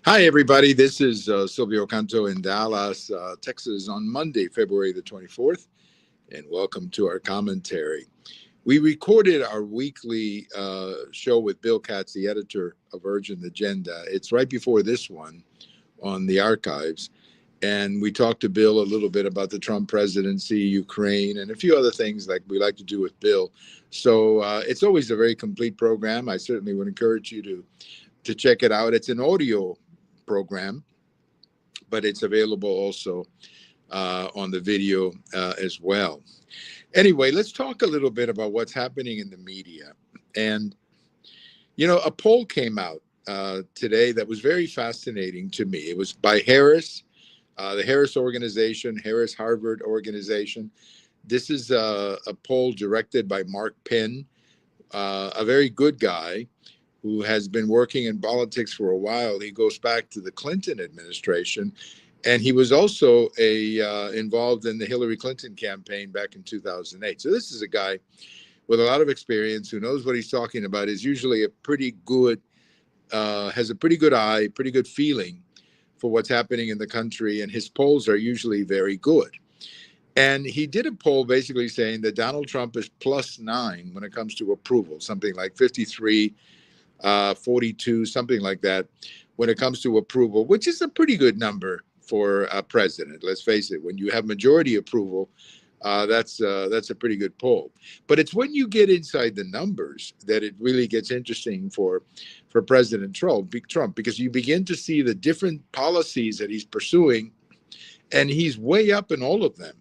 Hi, everybody. This is Silvio Canto in Dallas, Texas on Monday, February the 24th, and welcome to our commentary. We recorded our weekly show with Bill Katz, the editor of Urgent Agenda. It's right before this one on the archives. And we talked to Bill a little bit about the Trump presidency, Ukraine, and a few other things like we like to do with Bill. So it's always a very complete program. I certainly would encourage you to check it out. It's an audio program, but it's available also on the video as well. Anyway, let's talk a little bit about what's happening in the media. And, a poll came out today that was very fascinating to me. It was by Harris, the Harris organization, Harris Harvard organization. This is a poll directed by Mark Penn, a very good guy who has been working in politics for a while. He goes back to the Clinton administration, and he was also involved in the Hillary Clinton campaign back in 2008. So this is a guy with a lot of experience who knows what he's talking about, is usually a pretty good, has a pretty good eye, pretty good feeling for what's happening in the country, and his polls are usually very good. And he did a poll basically saying that Donald Trump is +9 when it comes to approval, something like 53, 42, something like that, when it comes to approval, which is a pretty good number for a president. Let's face it, when you have majority approval, that's a pretty good poll. But it's when you get inside the numbers that it really gets interesting for President Trump, because you begin to see the different policies that he's pursuing, and he's way up in all of them.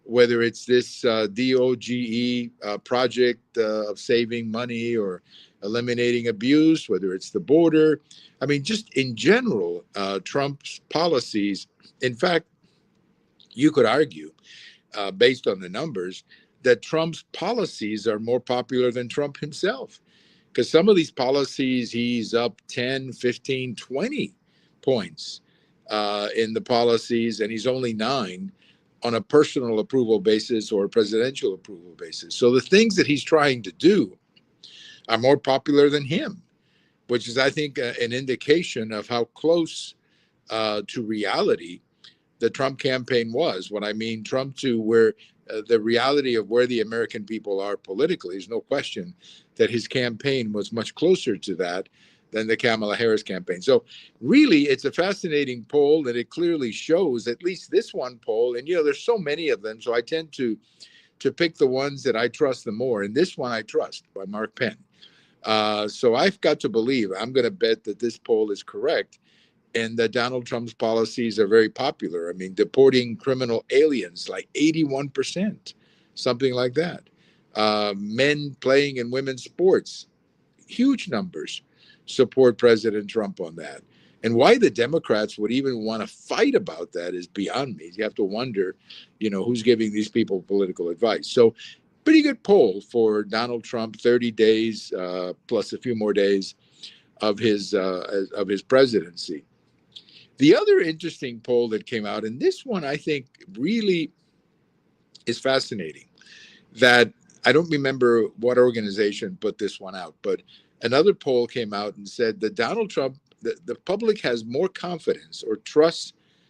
Whether it's this DOGE project of saving money or eliminating abuse, whether it's the border. I mean, just in general, Trump's policies, in fact, you could argue, based on the numbers, that Trump's policies are more popular than Trump himself. Because some of these policies, he's up 10, 15, 20 points in the policies, and he's only 9 on a personal approval basis or a presidential approval basis. So the things that he's trying to do are more popular than him, which is, I think, an indication of how close to reality the Trump campaign was. What I mean, Trump to where the reality of where the American people are politically, is no question that his campaign was much closer to that than the Kamala Harris campaign. So really, it's a fascinating poll that it clearly shows, at least this one poll, and there's so many of them, so I tend to pick the ones that I trust the more. And this one I trust, by Mark Penn. So I've got to believe, I'm going to bet that this poll is correct, and that Donald Trump's policies are very popular. I mean, deporting criminal aliens, like 81%, something like that. Men playing in women's sports, huge numbers support President Trump on that. And why the Democrats would even want to fight about that is beyond me. You have to wonder, who's giving these people political advice. So pretty good poll for Donald Trump, 30 days plus a few more days of his presidency. The other interesting poll that came out, and this one I think really is fascinating, that I don't remember what organization put this one out, but another poll came out and said that Donald Trump, the public has more confidence or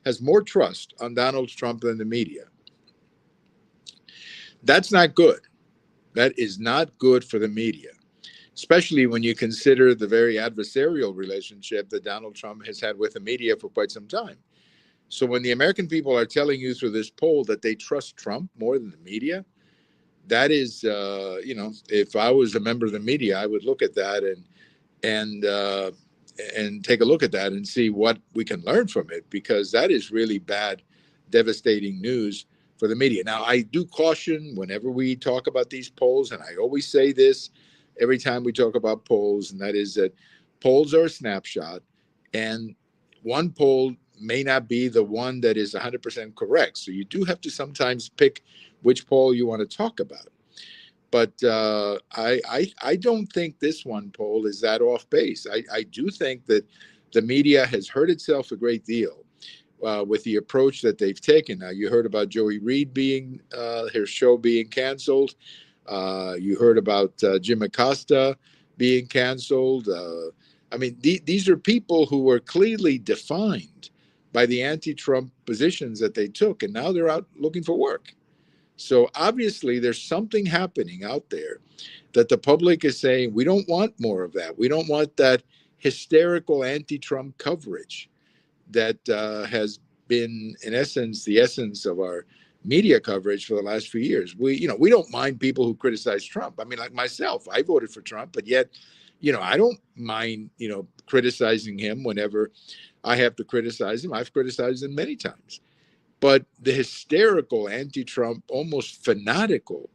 has more trust on Donald Trump than the media. That's not good. That is not good for the media, especially when you consider the very adversarial relationship that Donald Trump has had with the media for quite some time. So when the American people are telling you through this poll that they trust Trump more than the media, that is, if I was a member of the media, I would look at that and take a look at that and see what we can learn from it, because that is really bad, devastating news for the media. Now, I do caution whenever we talk about these polls, and I always say this every time we talk about polls, and that is that polls are a snapshot, and one poll may not be the one that is 100% correct. So you do have to sometimes pick which poll you want to talk about. But I don't think this one poll is that off base. I do think that the media has hurt itself a great deal with the approach that they've taken. Now, you heard about Joey Reid her show being canceled. You heard about Jim Acosta being canceled. I mean, these are people who were clearly defined by the anti-Trump positions that they took, and now they're out looking for work. So obviously, there's something happening out there that the public is saying, we don't want more of that. We don't want that hysterical anti-Trump coverage that has been, in essence, the essence of our media coverage for the last few years. We don't mind people who criticize Trump. I mean, like myself, I voted for Trump, but yet, I don't mind, criticizing him whenever I have to criticize him. I've criticized him many times. But the hysterical anti-Trump, almost fanatical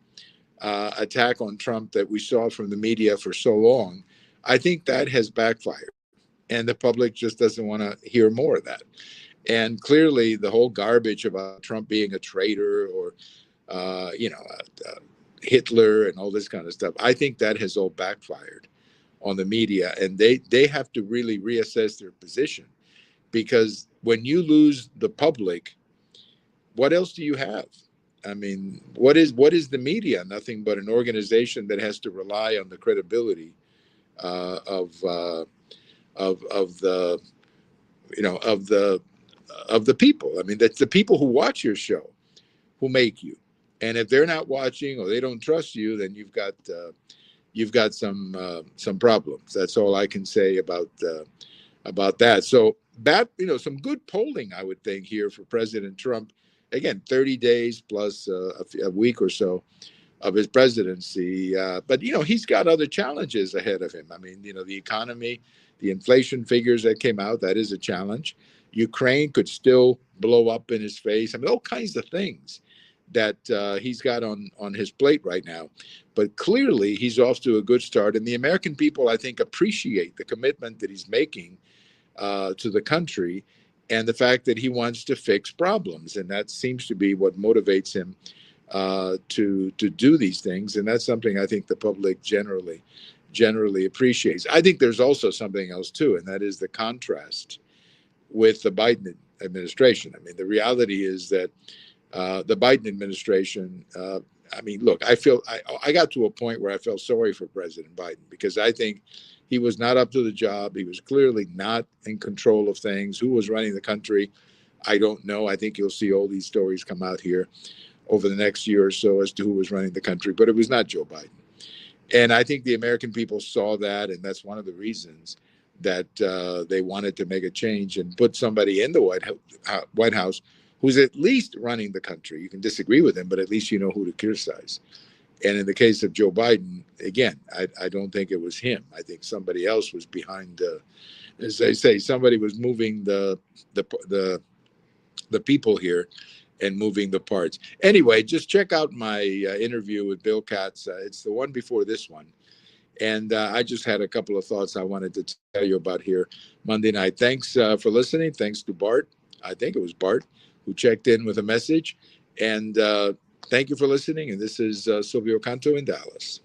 attack on Trump that we saw from the media for so long, I think that has backfired. And the public just doesn't want to hear more of that. And clearly, the whole garbage about Trump being a traitor or, Hitler and all this kind of stuff, I think that has all backfired on the media. And they have to really reassess their position, because when you lose the public, what else do you have? I mean, what is the media? Nothing but an organization that has to rely on the credibility of the of the people. I mean, that's the people who watch your show who make you. And if they're not watching or they don't trust you, then you've got some problems. That's all I can say about that. So that, some good polling, I would think, here for President Trump. Again, 30 days plus a week or so of his presidency. But, he's got other challenges ahead of him. I mean, the economy, the inflation figures that came out, that is a challenge. Ukraine could still blow up in his face. I mean, all kinds of things that he's got on his plate right now. But clearly, he's off to a good start. And the American people, I think, appreciate the commitment that he's making to the country, and the fact that he wants to fix problems. And that seems to be what motivates him to do these things. And that's something I think the public generally appreciates. I think there's also something else too, and that is the contrast with the Biden administration. I mean, the reality is that the Biden administration, I mean, look, I got to a point where I felt sorry for President Biden, because I think he was not up to the job. He was clearly not in control of things. Who was running the country? I don't know. I think you'll see all these stories come out here over the next year or so as to who was running the country, but it was not Joe Biden. And I think the American people saw that, and that's one of the reasons that they wanted to make a change and put somebody in the White House who's at least running the country. You can disagree with him, but at least you know who to criticize. And in the case of Joe Biden, again, I don't think it was him. I think somebody else was behind, as they say, somebody was moving the people here and moving the parts. Anyway, just check out my interview with Bill Katz. It's the one before this one. And I just had a couple of thoughts I wanted to tell you about here Monday night. Thanks for listening. Thanks to Bart. I think it was Bart who checked in with a message. And thank you for listening. And this is Silvio Canto in Dallas.